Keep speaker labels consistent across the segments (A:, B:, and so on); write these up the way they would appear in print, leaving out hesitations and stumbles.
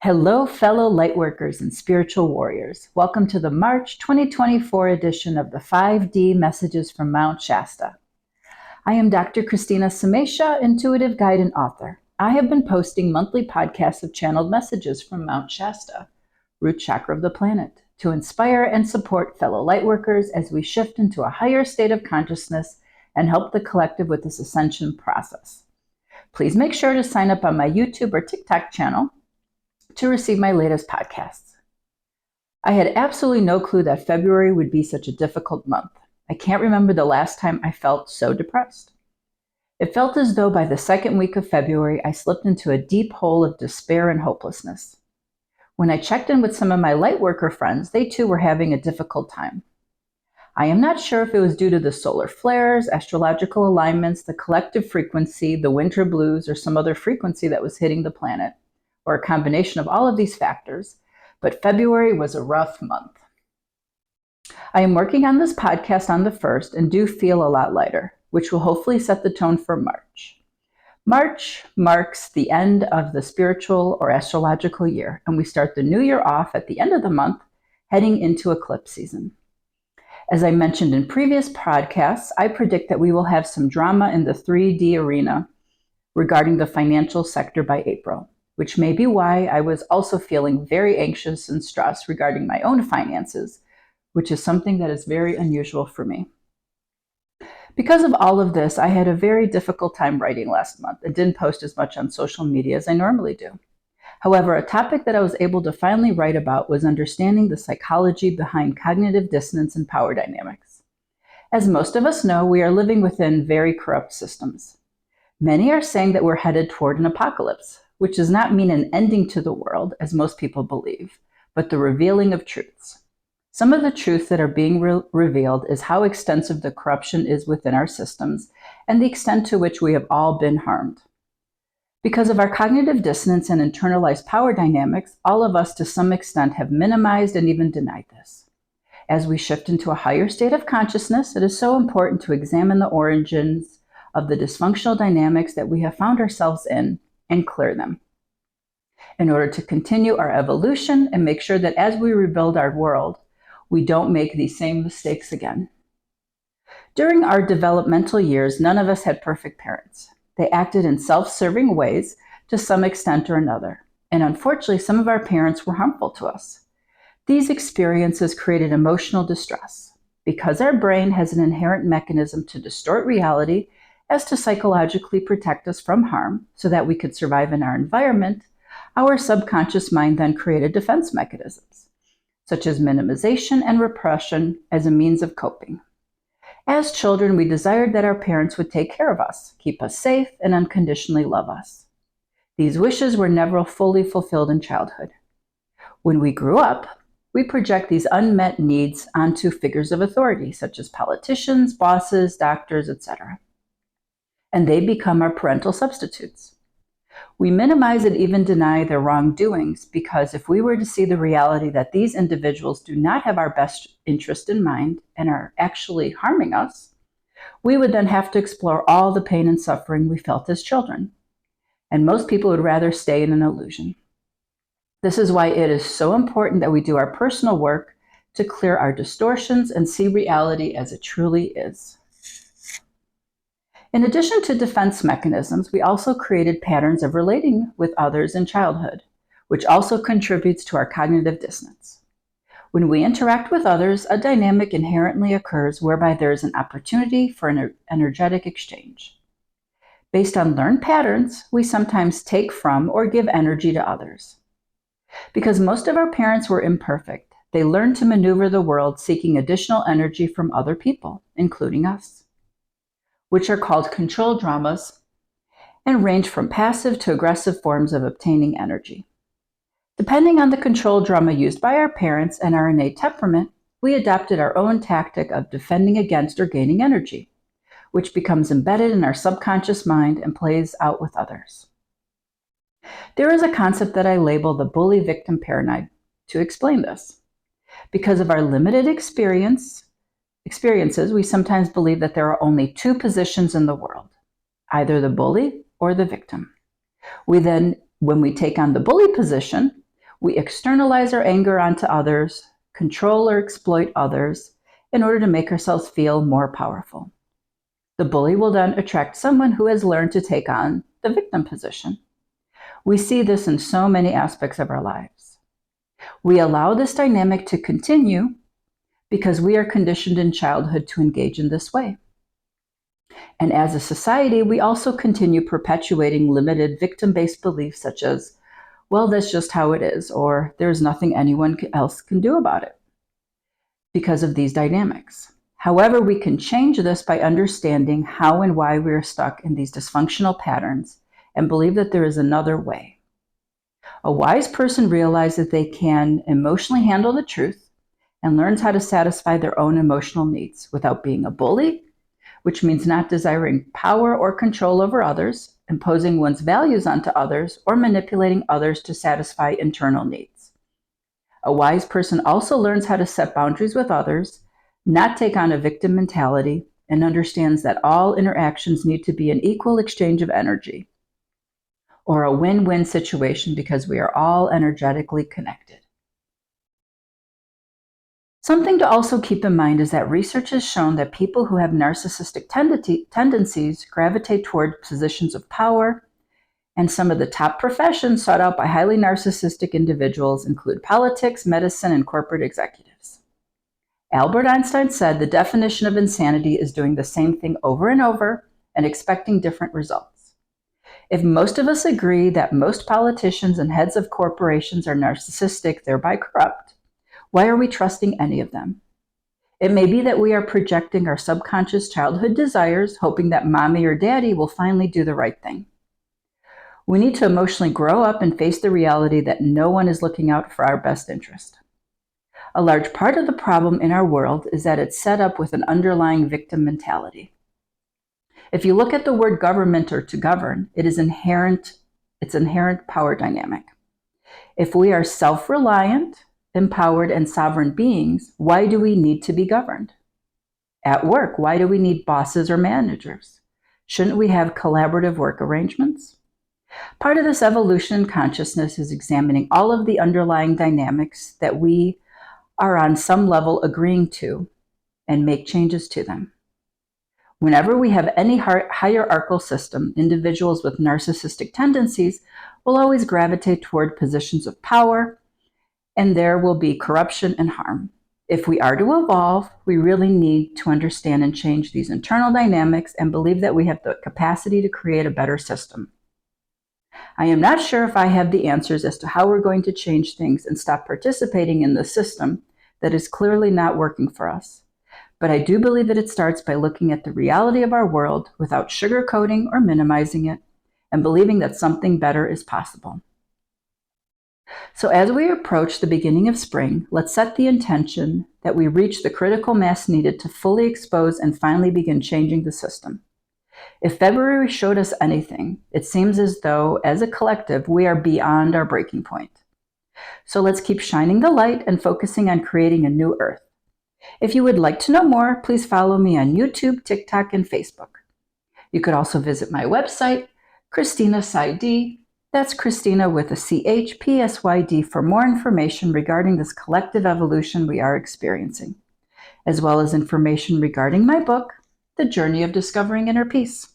A: Hello, fellow lightworkers and spiritual warriors. Welcome to the March 2024 edition of the 5D Messages from Mount Shasta. I am Dr. Christina Samesha, intuitive guide and author. I have been posting monthly podcasts of channeled messages from Mount Shasta, root chakra of the planet, to inspire and support fellow lightworkers as we shift into a higher state of consciousness and help the collective with this ascension process. Please make sure to sign up on my YouTube or TikTok channel to receive my latest podcasts. I had absolutely no clue that February would be such a difficult month. I can't remember the last time I felt so depressed. It felt as though by the second week of February, I slipped into a deep hole of despair and hopelessness. When I checked in with some of my lightworker friends, they too were having a difficult time. I am not sure if it was due to the solar flares, astrological alignments, the collective frequency, the winter blues, or some other frequency that was hitting the planet, or a combination of all of these factors, but February was a rough month. I am working on this podcast on the 1st and do feel a lot lighter, which will hopefully set the tone for March. March marks the end of the spiritual or astrological year, and we start the new year off at the end of the month, heading into eclipse season. As I mentioned in previous podcasts, I predict that we will have some drama in the 3D arena regarding the financial sector by April, which may be why I was also feeling very anxious and stressed regarding my own finances, which is something that is very unusual for me. Because of all of this, I had a very difficult time writing last month and didn't post as much on social media as I normally do. However, a topic that I was able to finally write about was understanding the psychology behind cognitive dissonance and power dynamics. As most of us know, we are living within very corrupt systems. Many are saying that we're headed toward an apocalypse, which does not mean an ending to the world, as most people believe, but the revealing of truths. Some of the truths that are being revealed is how extensive the corruption is within our systems and the extent to which we have all been harmed. Because of our cognitive dissonance and internalized power dynamics, all of us to some extent have minimized and even denied this. As we shift into a higher state of consciousness, it is so important to examine the origins of the dysfunctional dynamics that we have found ourselves in and clear them, in order to continue our evolution and make sure that as we rebuild our world, we don't make these same mistakes again. During our developmental years, none of us had perfect parents. They acted in self-serving ways to some extent or another, and unfortunately, some of our parents were harmful to us. These experiences created emotional distress. Because our brain has an inherent mechanism to distort reality as to psychologically protect us from harm so that we could survive in our environment, our subconscious mind then created defense mechanisms, such as minimization and repression as a means of coping. As children, we desired that our parents would take care of us, keep us safe, and unconditionally love us. These wishes were never fully fulfilled in childhood. When we grew up, we project these unmet needs onto figures of authority, such as politicians, bosses, doctors, etc., and they become our parental substitutes. We minimize and even deny their wrongdoings because if we were to see the reality that these individuals do not have our best interest in mind and are actually harming us, we would then have to explore all the pain and suffering we felt as children. And most people would rather stay in an illusion. This is why it is so important that we do our personal work to clear our distortions and see reality as it truly is. In addition to defense mechanisms, we also created patterns of relating with others in childhood, which also contributes to our cognitive dissonance. When we interact with others, a dynamic inherently occurs whereby there is an opportunity for an energetic exchange. Based on learned patterns, we sometimes take from or give energy to others. Because most of our parents were imperfect, they learned to maneuver the world seeking additional energy from other people, including us, which are called control dramas and range from passive to aggressive forms of obtaining energy. Depending on the control drama used by our parents and our innate temperament, we adopted our own tactic of defending against or gaining energy, which becomes embedded in our subconscious mind and plays out with others. There is a concept that I label the bully-victim paradigm to explain this. Because of our limited experiences, we sometimes believe that there are only two positions in the world, either the bully or the victim. We then, when we take on the bully position, We externalize our anger onto others, control or exploit others in order to make ourselves feel more powerful. The bully will then attract someone who has learned to take on the victim position. We see this in so many aspects of our lives. We allow this dynamic to continue because we are conditioned in childhood to engage in this way. And as a society, we also continue perpetuating limited victim-based beliefs such as, well, that's just how it is, or there's nothing anyone else can do about it because of these dynamics. However, we can change this by understanding how and why we are stuck in these dysfunctional patterns and believe that there is another way. A wise person realizes they can emotionally handle the truth and learns how to satisfy their own emotional needs without being a bully, which means not desiring power or control over others, imposing one's values onto others, or manipulating others to satisfy internal needs. A wise person also learns how to set boundaries with others, not take on a victim mentality, and understands that all interactions need to be an equal exchange of energy, or a win-win situation because we are all energetically connected. Something to also keep in mind is that research has shown that people who have narcissistic tendencies gravitate toward positions of power, and some of the top professions sought out by highly narcissistic individuals include politics, medicine, and corporate executives. Albert Einstein said the definition of insanity is doing the same thing over and over and expecting different results. If most of us agree that most politicians and heads of corporations are narcissistic, thereby corrupt, why are we trusting any of them? It may be that we are projecting our subconscious childhood desires, hoping that mommy or daddy will finally do the right thing. We need to emotionally grow up and face the reality that no one is looking out for our best interest. A large part of the problem in our world is that it's set up with an underlying victim mentality. If you look at the word government or to govern, it's inherent power dynamic. If we are self-reliant, empowered, and sovereign beings, why do we need to be governed? At work, why do we need bosses or managers? Shouldn't we have collaborative work arrangements? Part of this evolution in consciousness is examining all of the underlying dynamics that we are on some level agreeing to and make changes to them. Whenever we have any hierarchical system, individuals with narcissistic tendencies will always gravitate toward positions of power, and there will be corruption and harm. If we are to evolve, we really need to understand and change these internal dynamics and believe that we have the capacity to create a better system. I am not sure if I have the answers as to how we're going to change things and stop participating in the system that is clearly not working for us. But I do believe that it starts by looking at the reality of our world without sugarcoating or minimizing it, and believing that something better is possible. So as we approach the beginning of spring, let's set the intention that we reach the critical mass needed to fully expose and finally begin changing the system. If February showed us anything, it seems as though, as a collective, we are beyond our breaking point. So let's keep shining the light and focusing on creating a new earth. If you would like to know more, please follow me on YouTube, TikTok, and Facebook. You could also visit my website, Christina Psyd. That's Christina with a CH, PSYD, for more information regarding this collective evolution we are experiencing, as well as information regarding my book, The Journey of Discovering Inner Peace,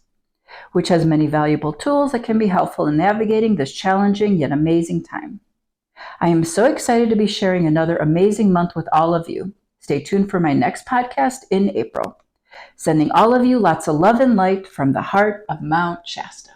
A: which has many valuable tools that can be helpful in navigating this challenging yet amazing time. I am so excited to be sharing another amazing month with all of you. Stay tuned for my next podcast in April. Sending all of you lots of love and light from the heart of Mount Shasta.